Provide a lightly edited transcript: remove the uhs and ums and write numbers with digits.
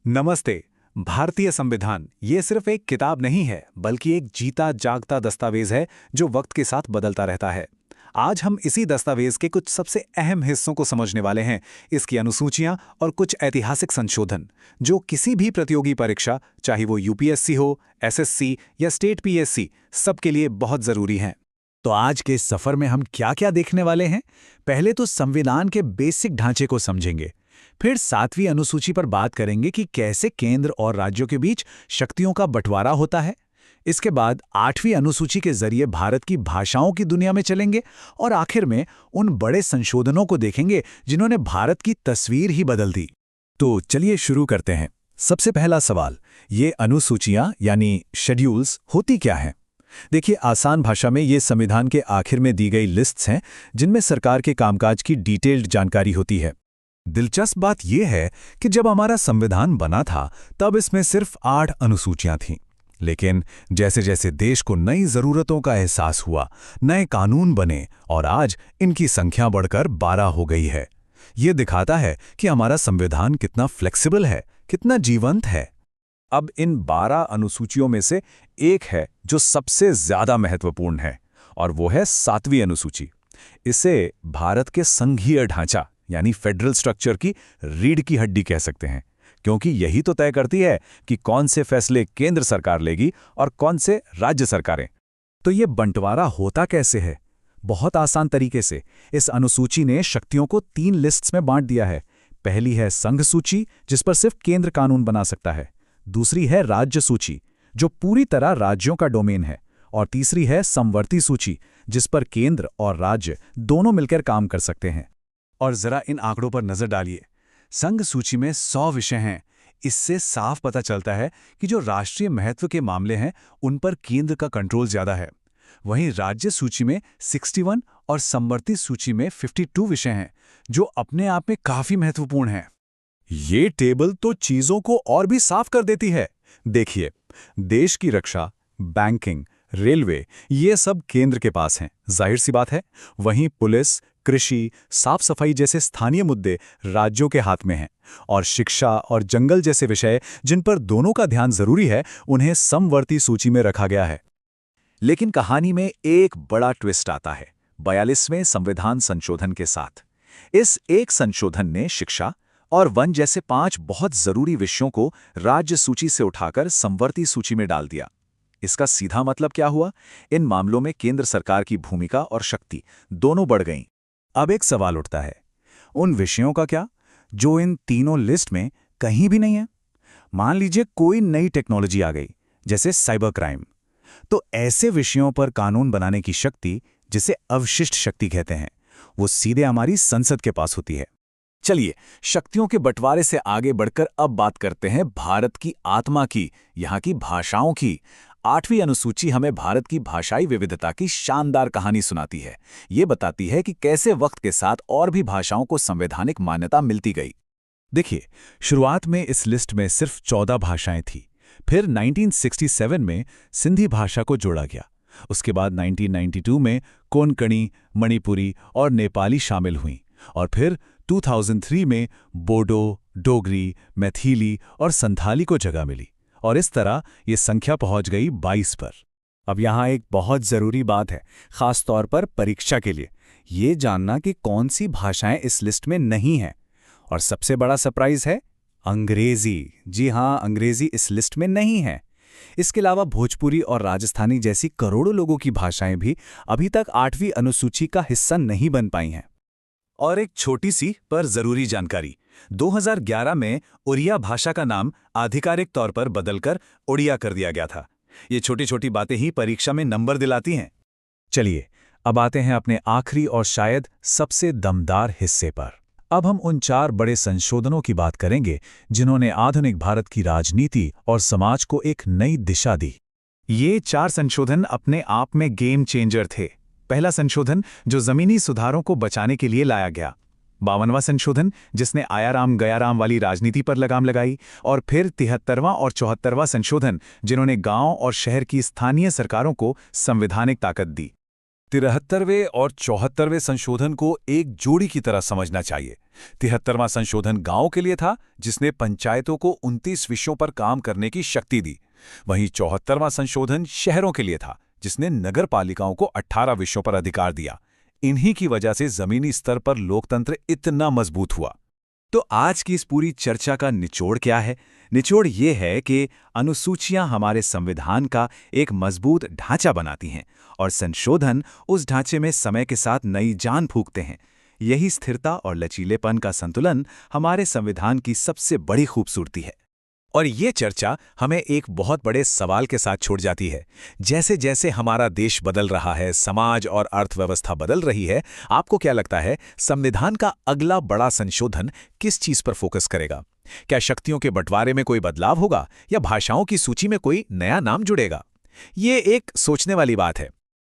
नमस्ते। भारतीय संविधान ये सिर्फ एक किताब नहीं है, बल्कि एक जीता जागता दस्तावेज है जो वक्त के साथ बदलता रहता है। आज हम इसी दस्तावेज के कुछ सबसे अहम हिस्सों को समझने वाले हैं, इसकी अनुसूचियां और कुछ ऐतिहासिक संशोधन, जो किसी भी प्रतियोगी परीक्षा, चाहे वो यूपीएससी हो, एसएससी या स्टेट पीएससी, सबके लिए बहुत जरूरी हैं। तो आज के इस सफर में हम क्या क्या देखने वाले हैं? पहले तो संविधान के बेसिक ढांचे को समझेंगे। फिर 7वीं अनुसूची पर बात करेंगे कि कैसे केंद्र और राज्यों के बीच शक्तियों का बंटवारा होता है। इसके बाद 8वीं अनुसूची के जरिए भारत की भाषाओं की दुनिया में चलेंगे और आखिर में उन बड़े संशोधनों को देखेंगे जिन्होंने भारत की तस्वीर ही बदल दी। तो चलिए शुरू करते हैं। सबसे पहला सवाल, ये अनुसूचियां यानी शेड्यूल्स होती क्या हैं? देखिए, आसान भाषा में ये संविधान के आखिर में दी गई लिस्ट्स हैं जिनमें सरकार के कामकाज की डिटेल्ड जानकारी होती है। दिलचस्प बात यह है कि जब हमारा संविधान बना था तब इसमें सिर्फ 8 अनुसूचियां थीं, लेकिन जैसे जैसे देश को नई जरूरतों का एहसास हुआ, नए कानून बने और आज इनकी संख्या बढ़कर 12 हो गई है। ये दिखाता है कि हमारा संविधान कितना फ्लेक्सिबल है, कितना जीवंत है। अब इन 12 अनुसूचियों में से एक है जो सबसे ज्यादा महत्वपूर्ण है, और वो है 7वीं अनुसूची। इसे भारत के संघीय ढांचा यानी फेडरल स्ट्रक्चर की रीढ़ की हड्डी कह सकते हैं, क्योंकि यही तो तय करती है कि कौन से फैसले केंद्र सरकार लेगी और कौन से राज्य सरकारें। तो ये बंटवारा होता कैसे है? बहुत आसान तरीके से इस अनुसूची ने शक्तियों को 3 लिस्ट्स में बांट दिया है। पहली है संघ सूची, जिस पर सिर्फ केंद्र कानून बना सकता है। दूसरी है राज्य सूची, जो पूरी तरह राज्यों का डोमेन है। और तीसरी है समवर्ती सूची, जिस पर केंद्र और राज्य दोनों मिलकर काम कर सकते हैं। और जरा इन आंकड़ों पर नजर डालिए। संघ सूची में 100 विषय हैं। इससे साफ पता चलता है कि जो राष्ट्रीय महत्व के मामले हैं उन पर केंद्र का कंट्रोल ज्यादा है। वहीं राज्य सूची में 61 और समवर्ती सूची में 52 विषय हैं, जो अपने आप में काफी महत्वपूर्ण हैं। ये टेबल तो चीजों को और भी साफ कर देती है। देखिए, देश की रक्षा, बैंकिंग, रेलवे, ये सब केंद्र के पास हैं, जाहिर सी बात है। वहीं पुलिस, कृषि, साफ सफाई जैसे स्थानीय मुद्दे राज्यों के हाथ में हैं। और शिक्षा और जंगल जैसे विषय, जिन पर दोनों का ध्यान जरूरी है, उन्हें समवर्ती सूची में रखा गया है। लेकिन कहानी में एक बड़ा ट्विस्ट आता है 42वें संविधान संशोधन के साथ। इस एक संशोधन ने शिक्षा और वन जैसे 5 बहुत जरूरी विषयों को राज्य सूची से उठाकर समवर्ती सूची में डाल दिया। इसका सीधा मतलब क्या हुआ? इन मामलों में केंद्र सरकार की भूमिका और शक्ति दोनों बढ़ गईं। अब एक सवाल उठता है, उन विषयों का क्या जो इन तीनों लिस्ट में कहीं भी नहीं है? मान लीजिए कोई नई टेक्नोलॉजी आ गई, जैसे साइबर क्राइम, तो ऐसे विषयों पर कानून बनाने की शक्ति, जिसे अवशिष्ट शक्ति कहते हैं, वो सीधे हमारी संसद के पास होती है। चलिए, शक्तियों के बंटवारे से आगे बढ़कर अब बात करते हैं भारत की आत्मा की, यहाँ की भाषाओं की। 8वीं अनुसूची हमें भारत की भाषाई विविधता की शानदार कहानी सुनाती है। ये बताती है कि कैसे वक्त के साथ और भी भाषाओं को संवैधानिक मान्यता मिलती गई। देखिए, शुरुआत में इस लिस्ट में सिर्फ 14 भाषाएं थी। फिर 1967 में सिंधी भाषा को जोड़ा गया। उसके बाद 1992 में कोंकणी, मणिपुरी और नेपाली शामिल हुई। और फिर 2003 में बोडो, डोगरी, मैथिली और संथाली को जगह मिली। और इस तरह ये संख्या पहुंच गई 22 पर। अब यहाँ एक बहुत ज़रूरी बात है, ख़ास तौर पर परीक्षा के लिए, ये जानना कि कौन सी भाषाएं इस लिस्ट में नहीं हैं। और सबसे बड़ा सरप्राइज है अंग्रेज़ी। जी हाँ, अंग्रेज़ी इस लिस्ट में नहीं है। इसके अलावा भोजपुरी और राजस्थानी जैसी करोड़ों लोगों की भाषाएं भी अभी तक 8वीं अनुसूची का हिस्सा नहीं बन पाई हैं। और एक छोटी सी पर जरूरी जानकारी, 2011 में उड़िया भाषा का नाम आधिकारिक तौर पर बदलकर उड़िया कर दिया गया था। ये छोटी छोटी बातें ही परीक्षा में नंबर दिलाती हैं। चलिए, अब आते हैं अपने आखिरी और शायद सबसे दमदार हिस्से पर। अब हम उन 4 बड़े संशोधनों की बात करेंगे जिन्होंने आधुनिक भारत की राजनीति और समाज को एक नई दिशा दी। ये 4 संशोधन अपने आप में गेम चेंजर थे। पहला संशोधन जो जमीनी सुधारों को बचाने के लिए लाया गया, 52वां संशोधन जिसने आयाराम गयाराम वाली राजनीति पर लगाम लगाई, और फिर 73वां और 74वां संशोधन जिन्होंने गांव और शहर की स्थानीय सरकारों को संवैधानिक ताकत दी। 73वें और 74वें संशोधन को एक जोड़ी की तरह समझना चाहिए। 73वां संशोधन गांव के लिए था, जिसने पंचायतों को 29 विषयों पर काम करने की शक्ति दी। वहीं 74वां संशोधन शहरों के लिए था, जिसने नगर पालिकाओं को 18 विषयों पर अधिकार दिया। इन्हीं की वजह से जमीनी स्तर पर लोकतंत्र इतना मजबूत हुआ। तो आज की इस पूरी चर्चा का निचोड़ क्या है? निचोड़ ये है कि अनुसूचियां हमारे संविधान का एक मजबूत ढांचा बनाती हैं और संशोधन उस ढांचे में समय के साथ नई जान फूंकते हैं। यही स्थिरता और लचीलेपन का संतुलन हमारे संविधान की सबसे बड़ी खूबसूरती है। और ये चर्चा हमें एक बहुत बड़े सवाल के साथ छोड़ जाती है। जैसे जैसे हमारा देश बदल रहा है, समाज और अर्थव्यवस्था बदल रही है, आपको क्या लगता है संविधान का अगला बड़ा संशोधन किस चीज पर फोकस करेगा? क्या शक्तियों के बंटवारे में कोई बदलाव होगा या भाषाओं की सूची में कोई नया नाम जुड़ेगा? ये एक सोचने वाली बात है।